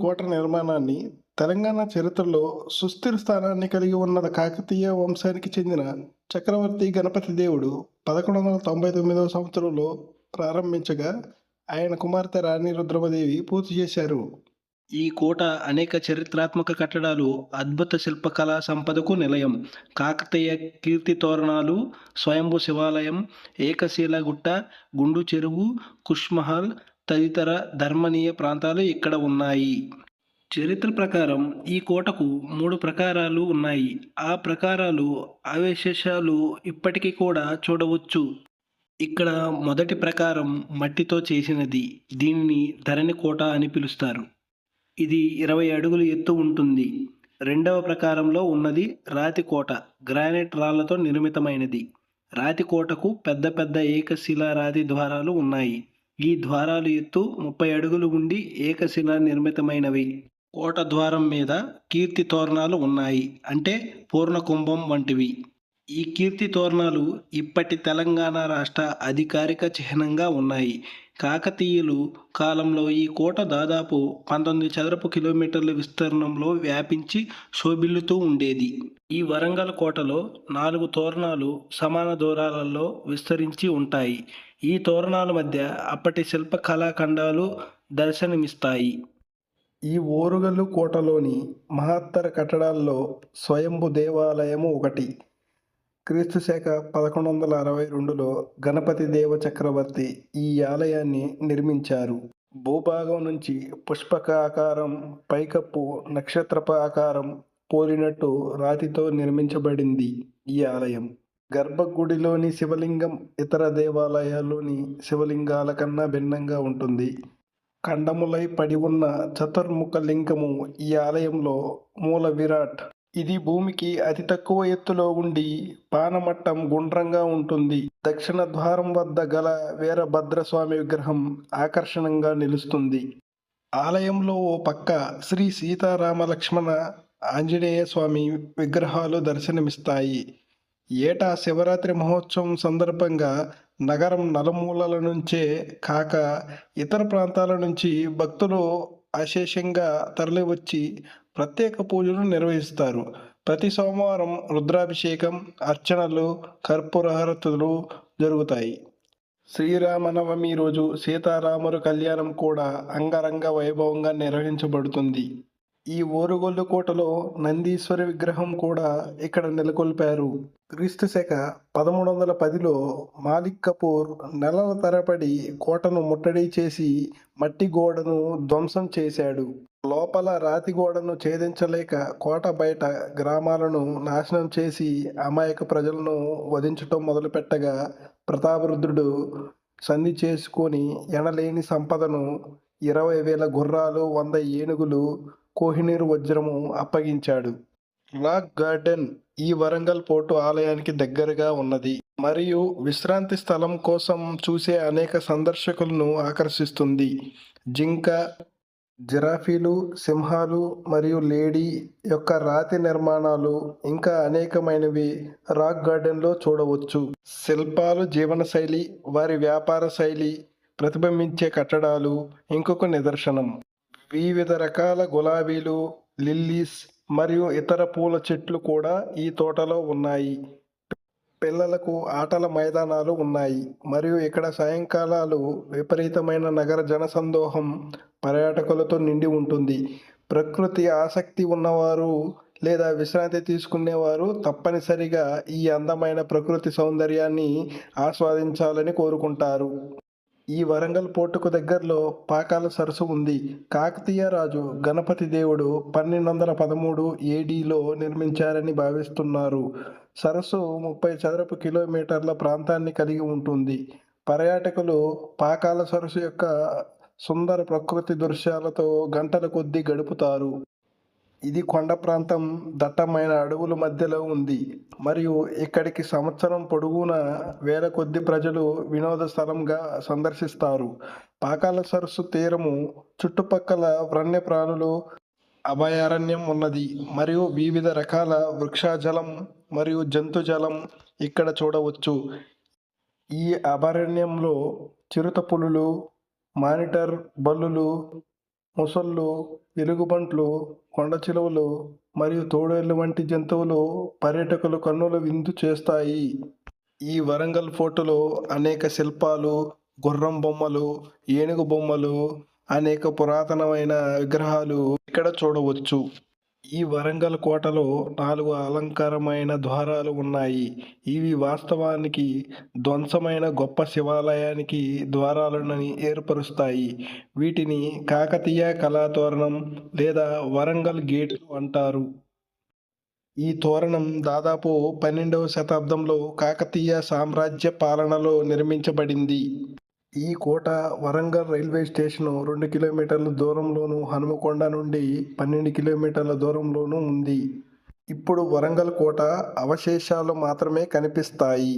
కోట నిర్మాణాన్ని తెలంగాణ చరిత్రలో సుస్థిర స్థానాన్ని కలిగి ఉన్న కాకతీయ వంశానికి చెందిన చక్రవర్తి గణపతి దేవుడు 1199వ సంవత్సరంలో ప్రారంభించగా ఆయన కుమార్తె రాణి రుద్రమదేవి పూర్తి చేశారు. ఈ కోట అనేక చరిత్రాత్మక కట్టడాలు, అద్భుత శిల్పకళా సంపదకు నిలయం. కాకతీయ కీర్తి తోరణాలు, స్వయంభూ శివాలయం, ఏకశిలా గుట్ట, గుండు చెరువు, కుష్మహల్ తదితర ధర్మనీయ ప్రాంతాలు ఇక్కడ ఉన్నాయి. చరిత్ర ప్రకారం ఈ కోటకు 3 ప్రాకారాలు ఉన్నాయి. ఆ ప్రాకారాలు అవశేషాలు ఇప్పటికీ కూడా చూడవచ్చు. ఇక్కడ మొదటి ప్రాకారం మట్టితో చేసినది. దీనిని ధరణి కోట అని పిలుస్తారు. ఇది 20 అడుగులు ఎత్తు ఉంటుంది. రెండవ ప్రాకారంలో ఉన్నది రాతి కోట. గ్రానైట్ రాళ్లతో నిర్మితమైనది. రాతి కోటకు పెద్ద పెద్ద ఏకశిలా రాతి ద్వారాలు ఉన్నాయి. ఈ ద్వారాలు ఎత్తు 30 అడుగులు ఉండి ఏకశిలా నిర్మితమైనవి. కోట ద్వారం మీద కీర్తి తోరణాలు ఉన్నాయి. అంటే పూర్ణ కుంభం వంటివి. ఈ కీర్తి తోరణాలు ఇప్పటి తెలంగాణ రాష్ట్ర అధికారిక చిహ్నంగా ఉన్నాయి. కాకతీయులు కాలంలో ఈ కోట దాదాపు 19 చదరపు కిలోమీటర్ల విస్తీర్ణంలో వ్యాపించి శోభిల్లుతూ ఉండేది. ఈ వరంగల్ కోటలో 4 తోరణాలు సమాన దూరాలలో విస్తరించి ఉంటాయి. ఈ తోరణాల మధ్య అప్పటి శిల్ప కళాఖండాలు దర్శనమిస్తాయి. ఈ ఓరుగల్లు కోటలోని మహత్తర కట్టడాల్లో స్వయంభు దేవాలయము ఒకటి. క్రీస్తు శక 1162లో గణపతి దేవ చక్రవర్తి ఈ ఆలయాన్ని నిర్మించారు. భూభాగం నుంచి పుష్పక ఆకారం, పైకప్పు నక్షత్రప ఆకారం పోలినట్టు రాతితో నిర్మించబడింది ఈ ఆలయం. గర్భగుడిలోని శివలింగం ఇతర దేవాలయాల్లోని శివలింగాల కన్నా భిన్నంగా ఉంటుంది. ఖండములై పడి ఉన్న చతుర్ముఖ లింగము ఈ ఆలయంలో మూల విరాట్. ఇది భూమికి అతి తక్కువ ఎత్తులో ఉండి పానమట్టం గుండ్రంగా ఉంటుంది. దక్షిణ ద్వారం వద్ద గల వీరభద్రస్వామి విగ్రహం ఆకర్షణంగా నిలుస్తుంది. ఆలయంలో ఓ పక్క శ్రీ సీతారామ లక్ష్మణ ఆంజనేయ స్వామి విగ్రహాలు దర్శనమిస్తాయి. ఏటా శివరాత్రి మహోత్సవం సందర్భంగా నగరం నలుమూలల నుంచే కాక ఇతర ప్రాంతాల నుంచి భక్తులు అశేషంగా తరలివచ్చి ప్రత్యేక పూజలు నిర్వహిస్తారు. ప్రతి సోమవారం రుద్రాభిషేకం, అర్చనలు, కర్పూర హారతులు జరుగుతాయి. శ్రీరామనవమి రోజు సీతారాముల కళ్యాణం కూడా అంగరంగ వైభవంగా నిర్వహించబడుతుంది. ఈ ఓరుగల్లు కోటలో నందీశ్వరి విగ్రహం కూడా ఇక్కడ నెలకొల్పారు. క్రీస్తు శక 1310లో మాలిక్ కపూర్ నెలల తరబడి కోటను ముట్టడి చేసి మట్టి గోడను ధ్వంసం చేశాడు. లోపల రాతి గోడను ఛేదించలేక కోట బయట గ్రామాలను నాశనం చేసి అమాయక ప్రజలను వధించటం మొదలుపెట్టగా ప్రతాపరుద్రుడు సంధి చేసుకొని ఎనలేని సంపదను 20,000 గుర్రాలు, 100 ఏనుగులు, కోహినూరు వజ్రము అప్పగించాడు. రాక్ గార్డెన్ ఈ వరంగల్ పోర్టు ఆలయానికి దగ్గరగా ఉన్నది మరియు విశ్రాంతి స్థలం కోసం చూసే అనేక సందర్శకులను ఆకర్షిస్తుంది. జింక, జిరాఫీలు, సింహాలు మరియు లేడీ యొక్క రాతి నిర్మాణాలు ఇంకా అనేకమైనవి రాక్ గార్డెన్లో చూడవచ్చు. శిల్పాలు జీవనశైలి, వారి వ్యాపార శైలి ప్రతిబింబించే కట్టడాలు ఇంకొక నిదర్శనం. వివిధ రకాల గులాబీలు, లిల్లీస్ మరియు ఇతర పూల చెట్లు కూడా ఈ తోటలో ఉన్నాయి. పిల్లలకు ఆటల మైదానాలు ఉన్నాయి మరియు ఇక్కడ సాయంకాలాలు విపరీతమైన నగర జనసందోహం పర్యాటకులతో నిండి ఉంటుంది. ప్రకృతి ఆసక్తి ఉన్నవారు లేదా విశ్రాంతి తీసుకునేవారు తప్పనిసరిగా ఈ అందమైన ప్రకృతి సౌందర్యాన్ని ఆస్వాదించాలని కోరుకుంటారు. ఈ వరంగల్ పోర్టుకు దగ్గరలో పాకాల సరస్సు ఉంది. కాకతీయ రాజు గణపతి దేవుడు 1213 ఏడీలో నిర్మించారని భావిస్తున్నారు. సరస్సు 30 చదరపు కిలోమీటర్ల ప్రాంతాన్ని కలిగి ఉంటుంది. పర్యాటకులు పాకాల సరస్సు యొక్క సుందర ప్రకృతి దృశ్యాలతో గంటల కొద్దీ గడుపుతారు. ఇది కొండ ప్రాంతం, దట్టమైన అడవుల మధ్యలో ఉంది మరియు ఇక్కడికి సంవత్సరం పొడవునా వేల కొద్ది ప్రజలు వినోద స్థలంగా సందర్శిస్తారు. పాకాల సరస్సు తీరము చుట్టుపక్కల వన్యప్రాణులు అభయారణ్యం ఉన్నది మరియు వివిధ రకాల వృక్షజాలం మరియు జంతుజాలం ఇక్కడ చూడవచ్చు. ఈ అభయారణ్యంలో చిరుత పులులు, మానిటర్ బల్లులు మొసళ్ళు, ఎలుగుబంట్లు, కొండచిలువలు మరియు తోడేళ్లు వంటి జంతువులు పర్యాటకుల కన్నుల విందు చేస్తాయి. ఈ వరంగల్ ఫోర్టులో అనేక శిల్పాలు, గుర్రం బొమ్మలు, ఏనుగు బొమ్మలు, అనేక పురాతనమైన విగ్రహాలు ఇక్కడ చూడవచ్చు. ఈ వరంగల్ కోటలో 4 అలంకారమైన ద్వారాలు ఉన్నాయి. ఇవి వాస్తవానికి ధ్వంసమైన గొప్ప శివాలయానికి ద్వారాలను ఏర్పరుస్తాయి. వీటిని కాకతీయ కళాతోరణం లేదా వరంగల్ గేట్లు అంటారు. ఈ తోరణం దాదాపు 12వ శతాబ్దంలో కాకతీయ సామ్రాజ్య పాలనలో నిర్మించబడింది. ఈ కోట వరంగల్ రైల్వే స్టేషను 2 కిలోమీటర్ల దూరంలోను, హనుమకొండ నుండి 12 కిలోమీటర్ల దూరంలోనూ ఉంది. ఇప్పుడు వరంగల్ కోట అవశేషాలు మాత్రమే కనిపిస్తాయి.